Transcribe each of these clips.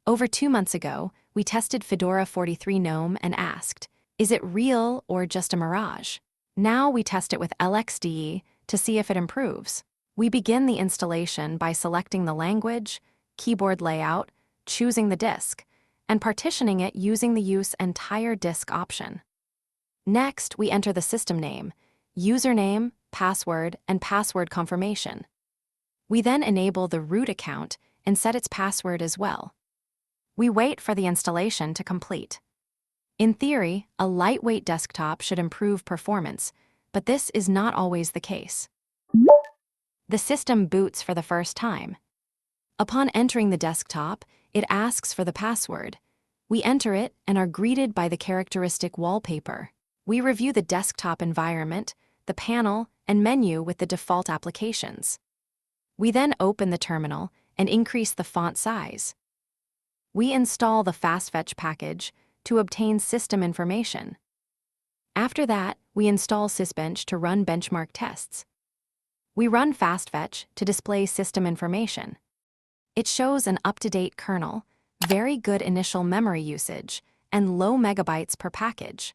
Over 2 months ago, we tested Fedora 43 GNOME and asked, is it real or just a mirage? Now we test it with LXDE to see if it improves. We begin the installation by selecting the language, keyboard layout, choosing the disk, and partitioning it using the Use Entire Disk option. Next, we enter the system name, username, password, and password confirmation. We then enable the root account and set its password as well. We wait for the installation to complete. In theory, a lightweight desktop should improve performance, but this is not always the case. The system boots for the first time. Upon entering the desktop, it asks for the password. We enter it and are greeted by the characteristic wallpaper. We review the desktop environment, the panel, and menu with the default applications. We then open the terminal and increase the font size. We install the Fastfetch package to obtain system information. After that, we install Sysbench to run benchmark tests. We run Fastfetch to display system information. It shows an up-to-date kernel, very good initial memory usage, and low megabytes per package.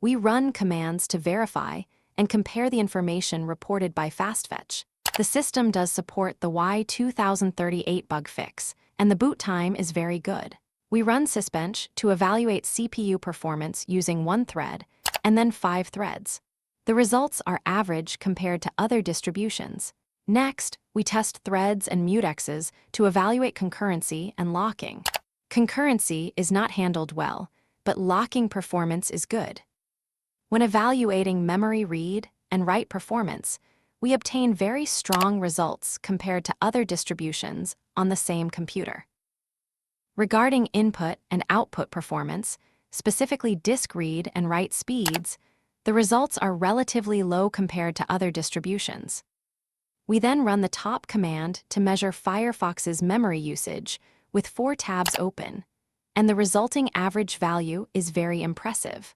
We run commands to verify and compare the information reported by Fastfetch. The system does support the Y2038 bug fix, and the boot time is very good. We run Sysbench to evaluate CPU performance using 1 thread and then 5 threads. The results are average compared to other distributions. Next, we test threads and mutexes to evaluate concurrency and locking. Concurrency is not handled well, but locking performance is good. When evaluating memory read and write performance, we obtain very strong results compared to other distributions on the same computer. Regarding input and output performance, specifically disk read and write speeds, the results are relatively low compared to other distributions. We then run the top command to measure Firefox's memory usage with 4 tabs open, and the resulting average value is very impressive.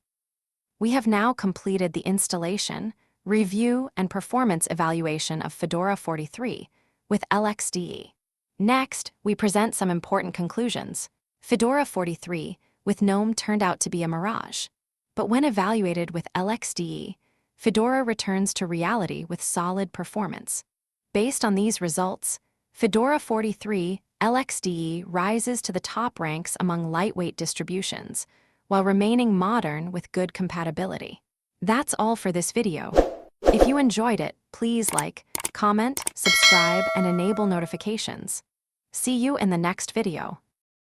We have now completed the installation, review, and performance evaluation of Fedora 43 with LXDE. Next, we present some important conclusions. Fedora 43 with GNOME turned out to be a mirage, but when evaluated with LXDE, Fedora returns to reality with solid performance. Based on these results, Fedora 43 LXDE rises to the top ranks among lightweight distributions, while remaining modern with good compatibility. That's all for this video. If you enjoyed it, please like, comment, subscribe, and enable notifications. See you in the next video.